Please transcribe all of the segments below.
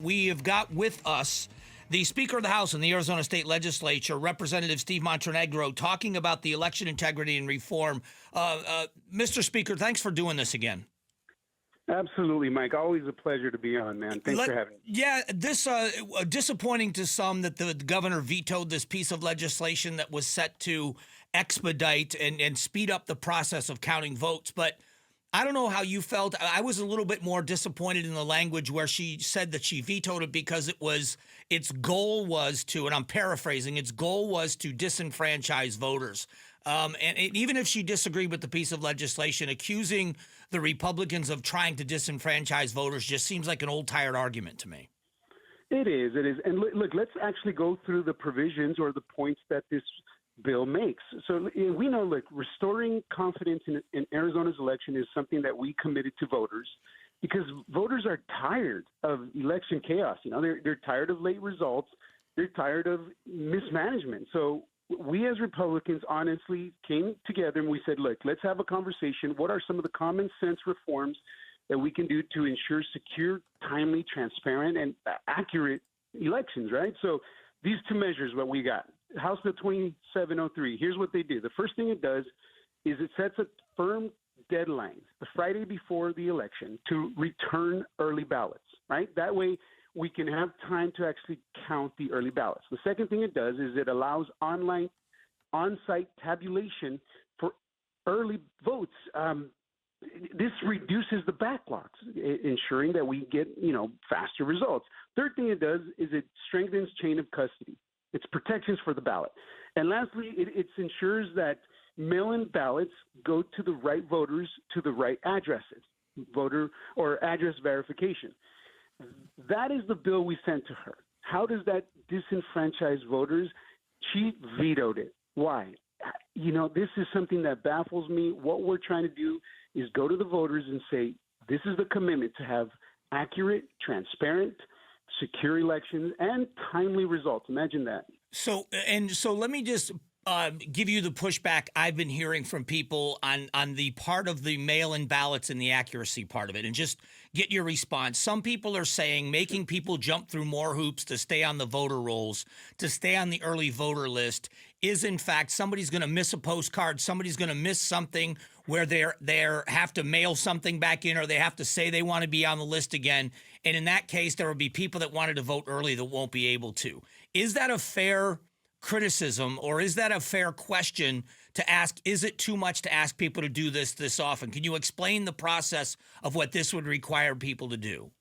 We have got with us the Speaker of the House in the Arizona State Legislature, Representative Steve Montenegro, talking about the election integrity and reform. Mr. Speaker, thanks for doing this again. Absolutely, Mike. Always a pleasure to be on, man. Thanks for having me. Yeah, this disappointing to some that the governor vetoed this piece of legislation that was set to expedite and speed up the process of counting votes. But I don't know how you felt. I was a little bit more disappointed in the language where she said that she vetoed it because its goal was to, and I'm paraphrasing, its goal was to disenfranchise voters. Even if she disagreed with the piece of legislation, accusing the Republicans of trying to disenfranchise voters just seems like an old, tired argument to me. It is. And look, let's actually go through the provisions or the points that this bill makes. So we know, look, restoring confidence in Arizona's election is something that we committed to voters because voters are tired of election chaos. You know, they're tired of late results. They're tired of mismanagement. So we as Republicans honestly came together and we said, look, let's have a conversation. What are some of the common sense reforms that we can do to ensure secure, timely, transparent, and accurate elections, right? So these two measures, what we got. House Bill 2703, here's what they do. The first thing it does is it sets a firm deadline the Friday before the election to return early ballots, right? That way we can have time to actually count the early ballots. The second thing it does is it allows online on-site tabulation for early votes. This reduces the backlogs, ensuring that we get, faster results. Third thing it does is it strengthens chain of custody. It's protections for the ballot. And lastly, it ensures that mail-in ballots go to the right voters to the right addresses, voter or address verification. That is the bill we sent to her. How does that disenfranchise voters? She vetoed it. Why? This is something that baffles me. What we're trying to do is go to the voters and say, this is the commitment to have accurate, transparent, secure elections and timely results. Imagine that. So let me just give you the pushback I've been hearing from people on the part of the mail-in ballots and the accuracy part of it, and just get your response. Some people are saying making people jump through more hoops to stay on the voter rolls, to stay on the early voter list, is in fact somebody's going to miss a postcard, somebody's going to miss something where they have to mail something back in, or they have to say they want to be on the list again. And in that case, there will be people that wanted to vote early that won't be able to. Is that a fair criticism, or is that a fair question to ask? Is it too much to ask people to do this often? Can you explain the process of what this would require people to do?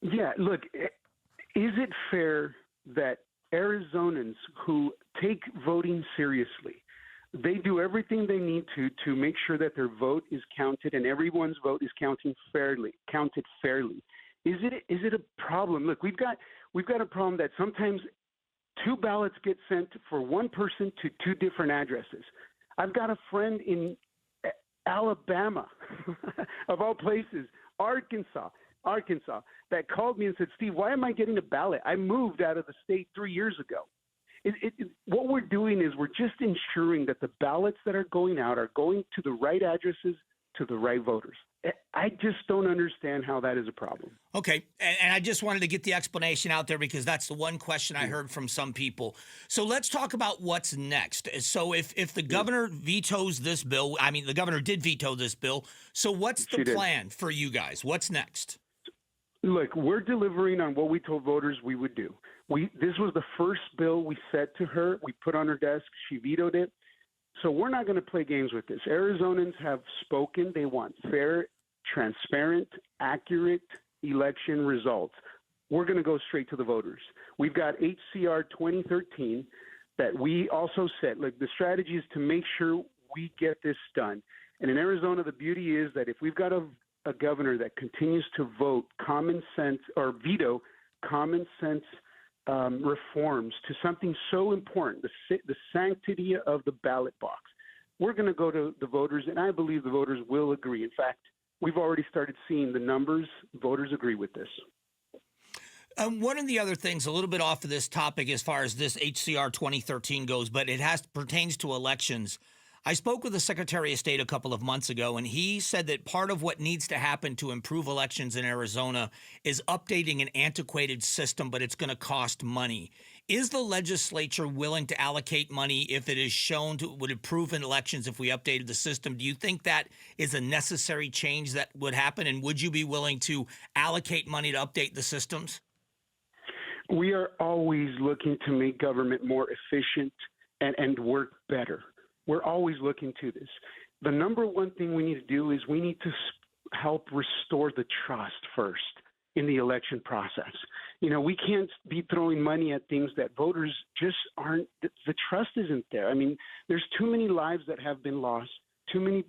Yeah, look, is it fair that Arizonans who take voting seriously, they do everything they need to make sure that their vote is counted and everyone's vote is counted fairly? Is it a problem? Look, we've got a problem that sometimes two ballots get sent for one person to two different addresses. I've got a friend in Alabama, of all places, Arkansas, that called me and said, Steve, why am I getting a ballot? I moved out of the state 3 years ago. What we're doing is we're just ensuring that the ballots that are going out are going to the right addresses to the right voters. I just don't understand how that is a problem. Okay, and I just wanted to get the explanation out there because that's the one question I heard from some people. So let's talk about what's next. So if the governor vetoes this bill, I mean, the governor did veto this bill, so what's the plan for you guys? What's next? Look, we're delivering on what we told voters we would do. This was the first bill we sent to her. We put on her desk. She vetoed it. So we're not going to play games with this. Arizonans have spoken. They want fair, transparent, accurate election results. We're going to go straight to the voters. We've got HCR 2013 that we also said, look, the strategy is to make sure we get this done. And in Arizona, the beauty is that if we've got a governor that continues to vote common sense or veto common sense reforms to something so important, the sanctity of the ballot box, we're going to go to the voters, and I believe the voters will agree. In fact, we've already started seeing the numbers. Voters agree with this. One of the other things, a little bit off of this topic as far as this HCR 2013 goes, but it pertains to elections. I spoke with the Secretary of State a couple of months ago, and he said that part of what needs to happen to improve elections in Arizona is updating an antiquated system, but it's going to cost money. Is the legislature willing to allocate money if it is shown to would improve in elections if we updated the system? Do you think that is a necessary change that would happen? And would you be willing to allocate money to update the systems? We are always looking to make government more efficient and work better. We're always looking to this. The number one thing we need to do is we need to help restore the trust first in the election process. You know, we can't be throwing money at things that voters just aren't, the trust isn't there. I mean, there's too many lives that have been lost, too many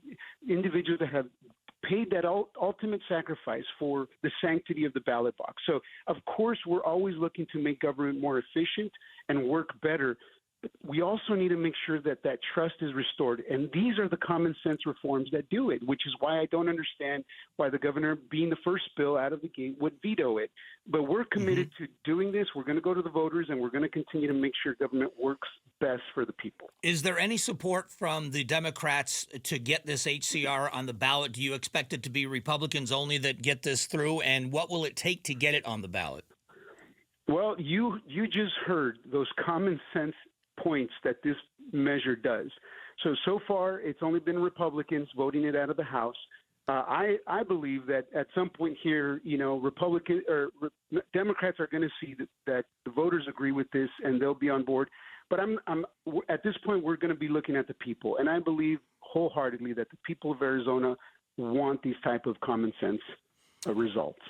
individuals that have paid that ultimate sacrifice for the sanctity of the ballot box. So, of course, we're always looking to make government more efficient and work better. But we also need to make sure that that trust is restored. And these are the common sense reforms that do it, which is why I don't understand why the governor, being the first bill out of the gate, would veto it. But we're committed to doing this. We're going to go to the voters, and we're going to continue to make sure government works best for the people. Is there any support from the Democrats to get this HCR on the ballot? Do you expect it to be Republicans only that get this through? And what will it take to get it on the ballot? Well, you just heard those common sense points that this measure does. So far, it's only been Republicans voting it out of the House. I believe that at some point here, you know, Democrats are going to see that the voters agree with this and they'll be on board. But at this point, we're going to be looking at the people, and I believe wholeheartedly that the people of Arizona want these type of common sense results.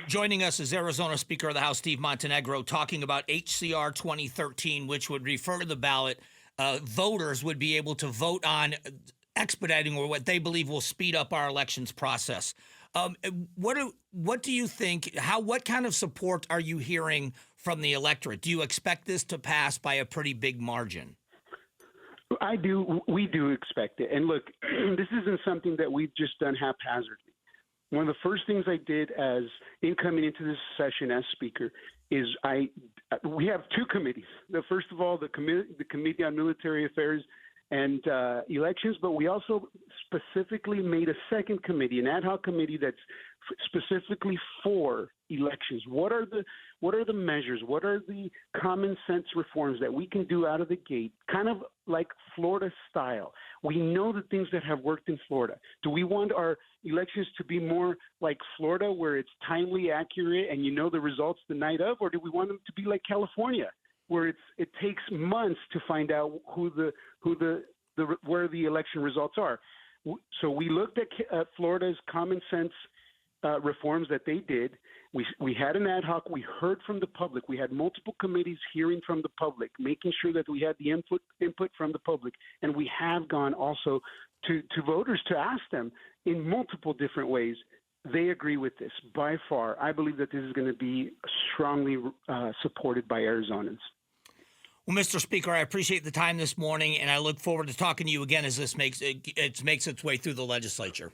Joining us is Arizona Speaker of the House, Steve Montenegro, talking about HCR 2013, which would refer to the ballot. Voters would be able to vote on expediting or what they believe will speed up our elections process. What do you think? What kind of support are you hearing from the electorate? Do you expect this to pass by a pretty big margin? I do. We do expect it. And look, this isn't something that we've just done haphazardly. One of the first things I did as incoming into this session as Speaker is we have two committees. First of all, the Committee on Military Affairs and Elections, but we also specifically made a second committee, an ad hoc committee that's specifically for elections. What are the measures? What are the common sense reforms that we can do out of the gate, kind of like Florida style? We know the things that have worked in Florida. Do we want our elections to be more like Florida, where it's timely, accurate, and you know the results the night of, or do we want them to be like California, where it takes months to find out where the election results are? So we looked at Florida's common sense reforms that they did. We had an ad hoc. We heard from the public. We had multiple committees hearing from the public, making sure that we had the input from the public. And we have gone also to voters to ask them in multiple different ways. They agree with this by far. I believe that this is going to be strongly supported by Arizonans. Well, Mr. Speaker, I appreciate the time this morning, and I look forward to talking to you again as this makes its way through the legislature.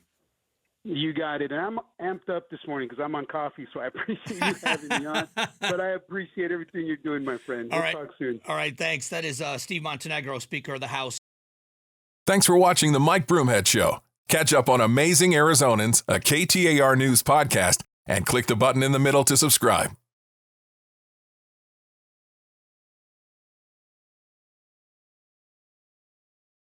You got it. And I'm amped up this morning because I'm on coffee, so I appreciate you having me on. But I appreciate everything you're doing, my friend. We'll talk soon. All right, thanks. That is Steve Montenegro, Speaker of the House. Thanks for watching the Mike Broomhead Show. Catch up on Amazing Arizonans, a KTAR News podcast, and click the button in the middle to subscribe.